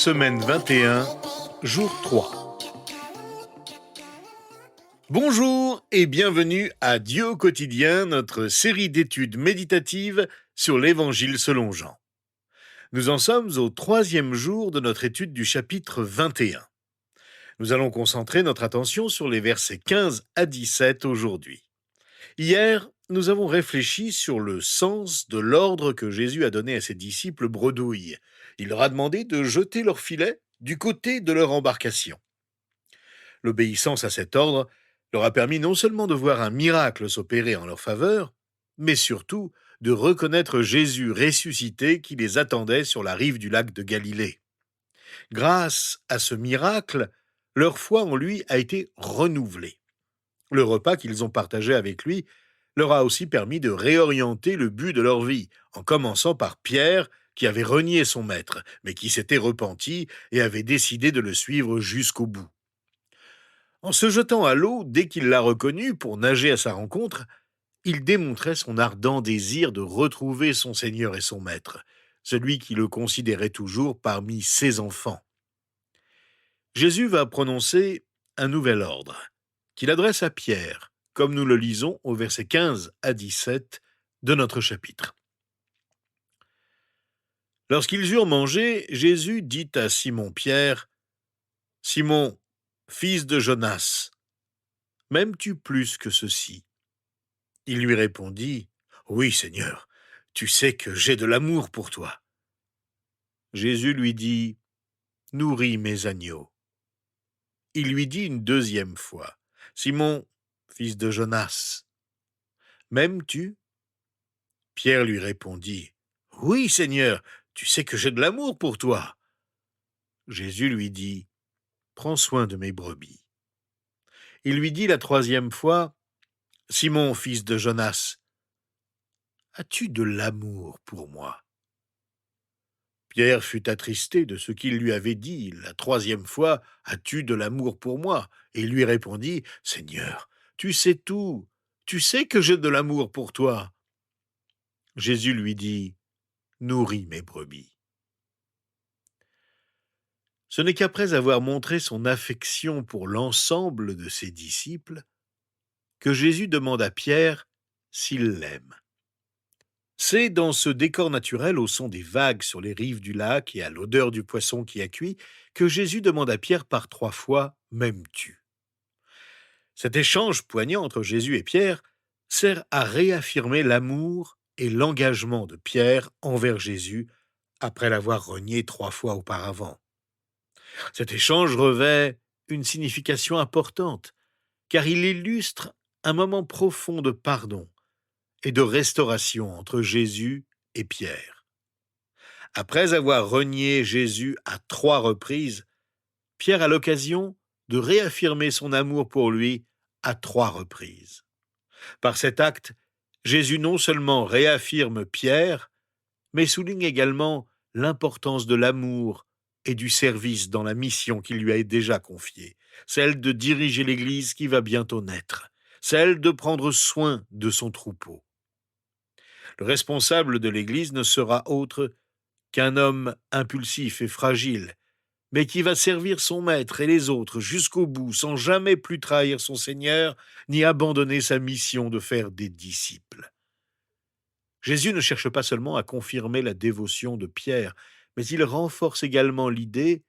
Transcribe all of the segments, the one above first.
Semaine 21, jour 3. Bonjour et bienvenue à Dieu au quotidien, notre série d'études méditatives sur l'Évangile selon Jean. Nous en sommes au 3e jour de notre étude du chapitre 21. Nous allons concentrer notre attention sur les versets 15 à 17 aujourd'hui. Hier, nous avons réfléchi sur le sens de l'ordre que Jésus a donné à ses disciples bredouilles. Il leur a demandé de jeter leur filet du côté de leur embarcation. L'obéissance à cet ordre leur a permis non seulement de voir un miracle s'opérer en leur faveur, mais surtout de reconnaître Jésus ressuscité qui les attendait sur la rive du lac de Galilée. Grâce à ce miracle, leur foi en lui a été renouvelée. Le repas qu'ils ont partagé avec lui leur a aussi permis de réorienter le but de leur vie, en commençant par Pierre, qui avait renié son maître, mais qui s'était repenti et avait décidé de le suivre jusqu'au bout. En se jetant à l'eau dès qu'il l'a reconnu pour nager à sa rencontre, il démontrait son ardent désir de retrouver son Seigneur et son Maître, celui qui le considérait toujours parmi ses enfants. Jésus va prononcer un nouvel ordre, qu'il adresse à Pierre, comme nous le lisons au verset 15 à 17 de notre chapitre. Lorsqu'ils eurent mangé, Jésus dit à Simon-Pierre, « Simon, fils de Jonas, m'aimes-tu plus que ceci ?» Il lui répondit, « Oui, Seigneur, tu sais que j'ai de l'amour pour toi. » Jésus lui dit, « Nourris mes agneaux. » Il lui dit une deuxième fois, « Simon, fils de Jonas, m'aimes-tu » Pierre lui répondit, « Oui, Seigneur, tu sais que j'ai de l'amour pour toi. » Jésus lui dit, « Prends soin de mes brebis. » Il lui dit la troisième fois, « Simon, fils de Jonas, as-tu de l'amour pour moi ?» Pierre fut attristé de ce qu'il lui avait dit la troisième fois, « As-tu de l'amour pour moi ?» Et il lui répondit, « Seigneur, tu sais tout, tu sais que j'ai de l'amour pour toi. » Jésus lui dit, « Nourris mes brebis. » Ce n'est qu'après avoir montré son affection pour l'ensemble de ses disciples que Jésus demande à Pierre s'il l'aime. C'est dans ce décor naturel, au son des vagues sur les rives du lac et à l'odeur du poisson qui a cuit, que Jésus demande à Pierre par 3 fois « M'aimes-tu » Cet échange poignant entre Jésus et Pierre sert à réaffirmer l'amour et l'engagement de Pierre envers Jésus après l'avoir renié 3 fois auparavant. Cet échange revêt une signification importante, car il illustre un moment profond de pardon et de restauration entre Jésus et Pierre. Après avoir renié Jésus à 3 reprises, Pierre a l'occasion de réaffirmer son amour pour lui à 3 reprises. Par cet acte, Jésus non seulement réaffirme Pierre, mais souligne également l'importance de l'amour et du service dans la mission qui lui est déjà confiée, celle de diriger l'Église qui va bientôt naître, celle de prendre soin de son troupeau. Le responsable de l'Église ne sera autre qu'un homme impulsif et fragile, mais qui va servir son maître et les autres jusqu'au bout sans jamais plus trahir son Seigneur ni abandonner sa mission de faire des disciples. Jésus ne cherche pas seulement à confirmer la dévotion de Pierre, mais il renforce également l'idée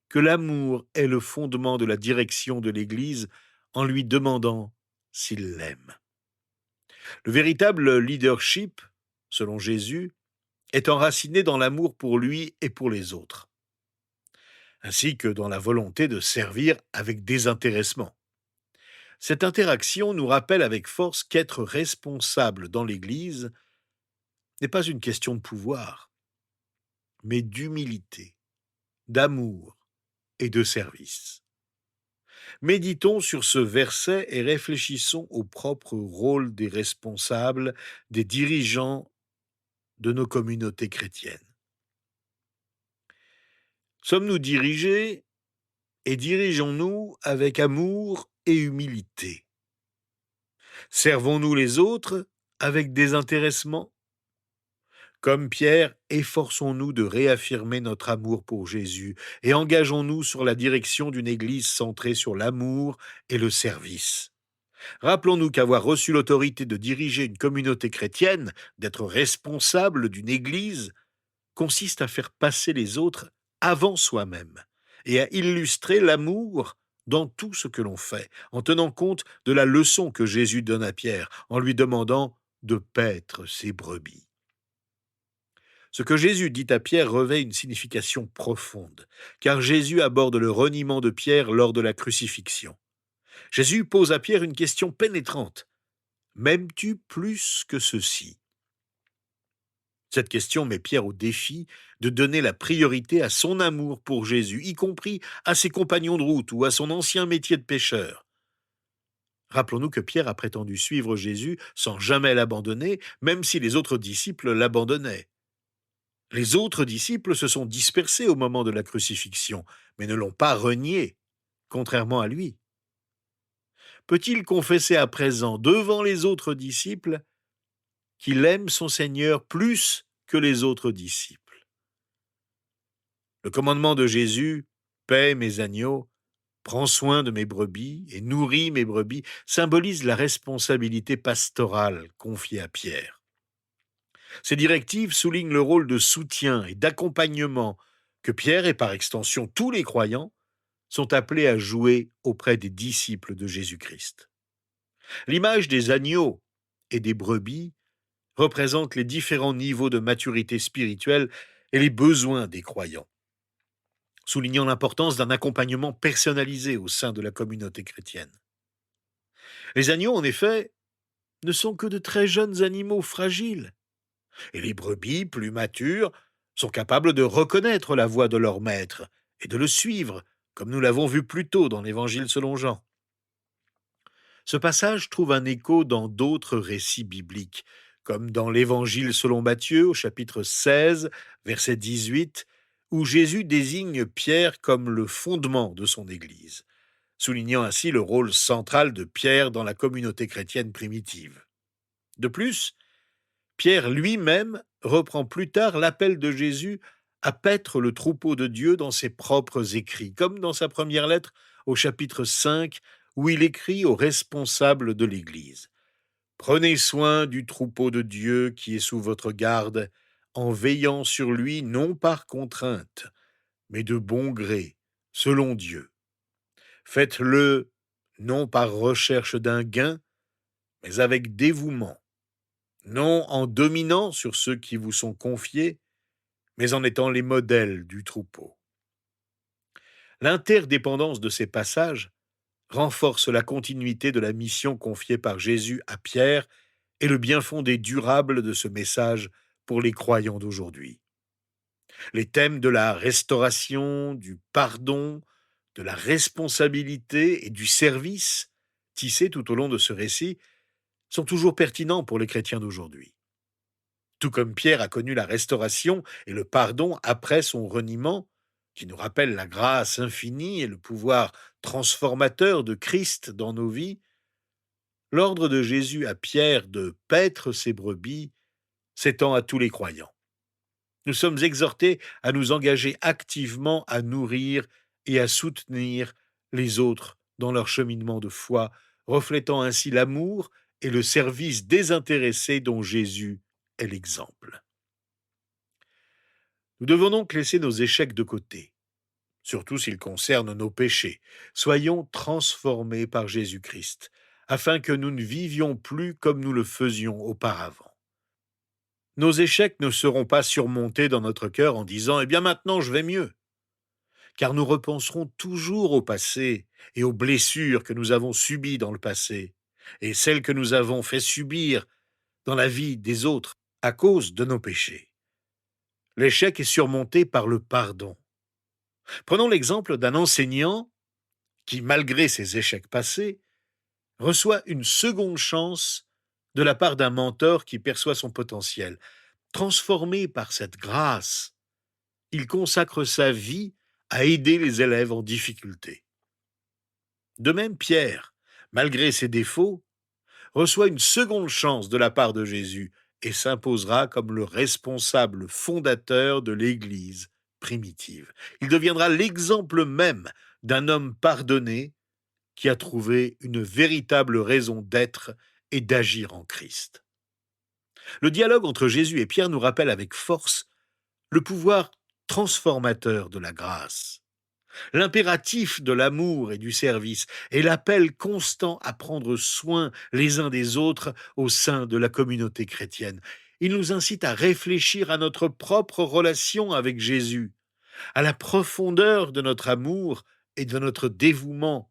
que l'amour est le fondement de la direction de l'Église en lui demandant s'il l'aime. Le véritable leadership, selon Jésus, est enraciné dans l'amour pour lui et pour les autres, ainsi que dans la volonté de servir avec désintéressement. Cette interaction nous rappelle avec force qu'être responsable dans l'Église n'est pas une question de pouvoir, mais d'humilité, d'amour et de service. Méditons sur ce verset et réfléchissons au propre rôle des responsables, des dirigeants de nos communautés chrétiennes. Sommes-nous dirigés et dirigeons-nous avec amour et humilité? Servons-nous les autres avec désintéressement? Comme Pierre, efforçons-nous de réaffirmer notre amour pour Jésus et engageons-nous sur la direction d'une Église centrée sur l'amour et le service. Rappelons-nous qu'avoir reçu l'autorité de diriger une communauté chrétienne, d'être responsable d'une Église, consiste à faire passer les autres avant soi-même et à illustrer l'amour dans tout ce que l'on fait, en tenant compte de la leçon que Jésus donne à Pierre, en lui demandant de paître ses brebis. Ce que Jésus dit à Pierre revêt une signification profonde, car Jésus aborde le reniement de Pierre lors de la crucifixion. Jésus pose à Pierre une question pénétrante. M'aimes-tu plus que ceci? Cette question met Pierre au défi de donner la priorité à son amour pour Jésus, y compris à ses compagnons de route ou à son ancien métier de pêcheur. Rappelons-nous que Pierre a prétendu suivre Jésus sans jamais l'abandonner, même si les autres disciples l'abandonnaient. Les autres disciples se sont dispersés au moment de la crucifixion, mais ne l'ont pas renié, contrairement à lui. Peut-il confesser à présent devant les autres disciples qu'il aime son Seigneur plus que les autres disciples? Le commandement de Jésus, paie mes agneaux, prends soin de mes brebis et nourris mes brebis, symbolise la responsabilité pastorale confiée à Pierre. Ces directives soulignent le rôle de soutien et d'accompagnement que Pierre et par extension tous les croyants sont appelés à jouer auprès des disciples de Jésus-Christ. L'image des agneaux et des brebis représente les différents niveaux de maturité spirituelle et les besoins des croyants, soulignant l'importance d'un accompagnement personnalisé au sein de la communauté chrétienne. Les agneaux, en effet, ne sont que de très jeunes animaux fragiles, et les brebis, plus matures, sont capables de reconnaître la voix de leur maître et de le suivre, comme nous l'avons vu plus tôt dans l'Évangile selon Jean. Ce passage trouve un écho dans d'autres récits bibliques, comme dans l'Évangile selon Matthieu au chapitre 16, verset 18, où Jésus désigne Pierre comme le fondement de son Église, soulignant ainsi le rôle central de Pierre dans la communauté chrétienne primitive. De plus, Pierre lui-même reprend plus tard l'appel de Jésus à paître le troupeau de Dieu dans ses propres écrits, comme dans sa première lettre au chapitre 5, où il écrit aux responsables de l'Église. Prenez soin du troupeau de Dieu qui est sous votre garde, en veillant sur lui non par contrainte, mais de bon gré, selon Dieu. Faites-le non par recherche d'un gain, mais avec dévouement, non en dominant sur ceux qui vous sont confiés, mais en étant les modèles du troupeau. L'interdépendance de ces passages renforce la continuité de la mission confiée par Jésus à Pierre et le bien fondé durable de ce message pour les croyants d'aujourd'hui. Les thèmes de la restauration, du pardon, de la responsabilité et du service, tissés tout au long de ce récit, sont toujours pertinents pour les chrétiens d'aujourd'hui. Tout comme Pierre a connu la restauration et le pardon après son reniement, qui nous rappelle la grâce infinie et le pouvoir transformateur de Christ dans nos vies, l'ordre de Jésus à Pierre de paître ses brebis s'étend à tous les croyants. Nous sommes exhortés à nous engager activement à nourrir et à soutenir les autres dans leur cheminement de foi, reflétant ainsi l'amour et le service désintéressé dont Jésus est l'exemple. Nous devons donc laisser nos échecs de côté, surtout s'ils concernent nos péchés. Soyons transformés par Jésus-Christ, afin que nous ne vivions plus comme nous le faisions auparavant. Nos échecs ne seront pas surmontés dans notre cœur en disant « Eh bien maintenant je vais mieux », car nous repenserons toujours au passé et aux blessures que nous avons subies dans le passé, et celles que nous avons fait subir dans la vie des autres à cause de nos péchés. L'échec est surmonté par le pardon. Prenons l'exemple d'un enseignant qui, malgré ses échecs passés, reçoit une seconde chance de la part d'un mentor qui perçoit son potentiel. Transformé par cette grâce, il consacre sa vie à aider les élèves en difficulté. De même, Pierre, malgré ses défauts, reçoit une seconde chance de la part de Jésus et s'imposera comme le responsable fondateur de l'Église primitive. Il deviendra l'exemple même d'un homme pardonné qui a trouvé une véritable raison d'être et d'agir en Christ. Le dialogue entre Jésus et Pierre nous rappelle avec force le pouvoir transformateur de la grâce, l'impératif de l'amour et du service et l'appel constant à prendre soin les uns des autres au sein de la communauté chrétienne. Il nous incite à réfléchir à notre propre relation avec Jésus, à la profondeur de notre amour et de notre dévouement,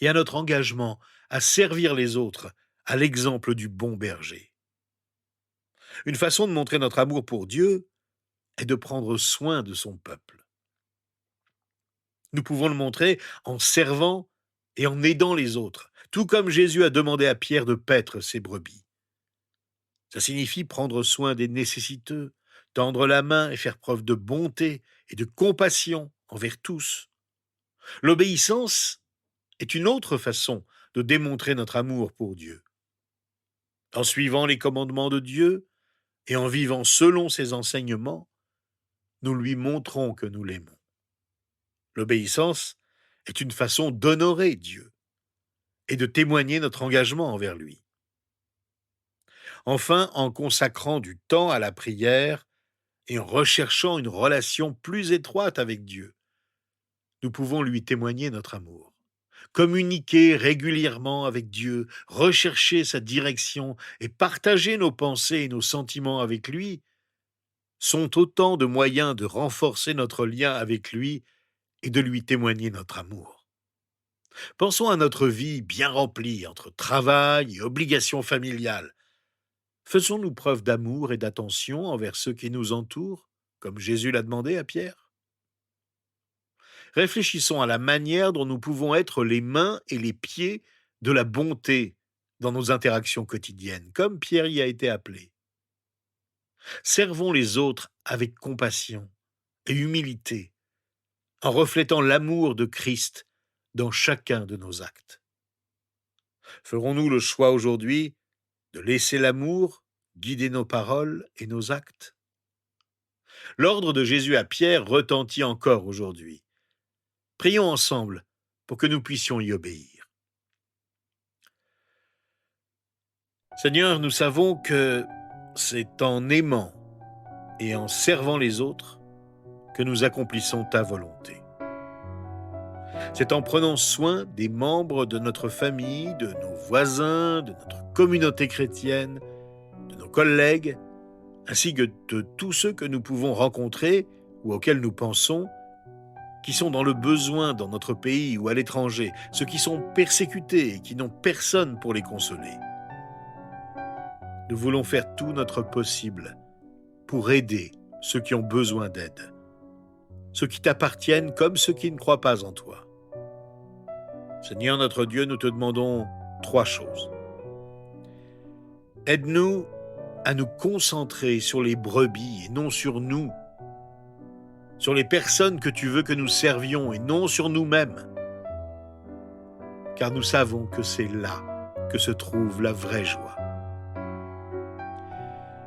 et à notre engagement à servir les autres à l'exemple du bon berger. Une façon de montrer notre amour pour Dieu est de prendre soin de son peuple. Nous pouvons le montrer en servant et en aidant les autres, tout comme Jésus a demandé à Pierre de paître ses brebis. Ça signifie prendre soin des nécessiteux, tendre la main et faire preuve de bonté et de compassion envers tous. L'obéissance est une autre façon de démontrer notre amour pour Dieu. En suivant les commandements de Dieu et en vivant selon ses enseignements, nous lui montrons que nous l'aimons. L'obéissance est une façon d'honorer Dieu et de témoigner notre engagement envers lui. Enfin, en consacrant du temps à la prière et en recherchant une relation plus étroite avec Dieu, nous pouvons lui témoigner notre amour. Communiquer régulièrement avec Dieu, rechercher sa direction et partager nos pensées et nos sentiments avec lui sont autant de moyens de renforcer notre lien avec lui et de lui témoigner notre amour. Pensons à notre vie bien remplie entre travail et obligations familiales. Faisons-nous preuve d'amour et d'attention envers ceux qui nous entourent, comme Jésus l'a demandé à Pierre? Réfléchissons à la manière dont nous pouvons être les mains et les pieds de la bonté dans nos interactions quotidiennes, comme Pierre y a été appelé. Servons les autres avec compassion et humilité, en reflétant l'amour de Christ dans chacun de nos actes. Ferons-nous le choix aujourd'hui de laisser l'amour guider nos paroles et nos actes? L'ordre de Jésus à Pierre retentit encore aujourd'hui. Prions ensemble pour que nous puissions y obéir. Seigneur, nous savons que c'est en aimant et en servant les autres que nous accomplissons ta volonté. C'est en prenant soin des membres de notre famille, de nos voisins, de notre communauté chrétienne, de nos collègues, ainsi que de tous ceux que nous pouvons rencontrer ou auxquels nous pensons, qui sont dans le besoin dans notre pays ou à l'étranger, ceux qui sont persécutés et qui n'ont personne pour les consoler. Nous voulons faire tout notre possible pour aider ceux qui ont besoin d'aide, ceux qui t'appartiennent comme ceux qui ne croient pas en toi. Seigneur notre Dieu, nous te demandons 3 choses. Aide-nous à nous concentrer sur les brebis et non sur nous, sur les personnes que tu veux que nous servions et non sur nous-mêmes, car nous savons que c'est là que se trouve la vraie joie.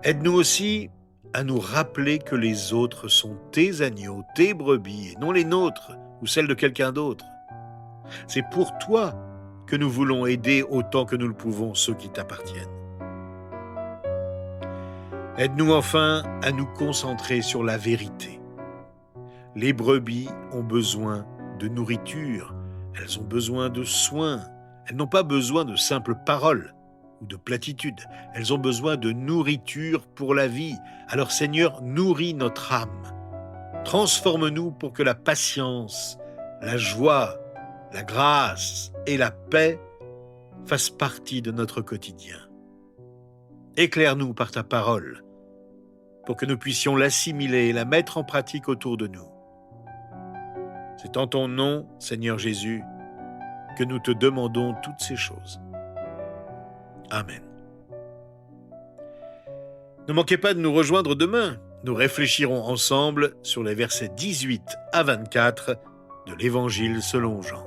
Aide-nous aussi à nous rappeler que les autres sont tes agneaux, tes brebis, et non les nôtres ou celles de quelqu'un d'autre. C'est pour toi que nous voulons aider autant que nous le pouvons ceux qui t'appartiennent. Aide-nous enfin à nous concentrer sur la vérité. Les brebis ont besoin de nourriture, elles ont besoin de soins, elles n'ont pas besoin de simples paroles ou de platitudes, elles ont besoin de nourriture pour la vie. Alors Seigneur, nourris notre âme. Transforme-nous pour que la patience, la joie, la grâce et la paix fassent partie de notre quotidien. Éclaire-nous par ta parole pour que nous puissions l'assimiler et la mettre en pratique autour de nous. C'est en ton nom, Seigneur Jésus, que nous te demandons toutes ces choses. Amen. Ne manquez pas de nous rejoindre demain. Nous réfléchirons ensemble sur les versets 18 à 24 de l'Évangile selon Jean.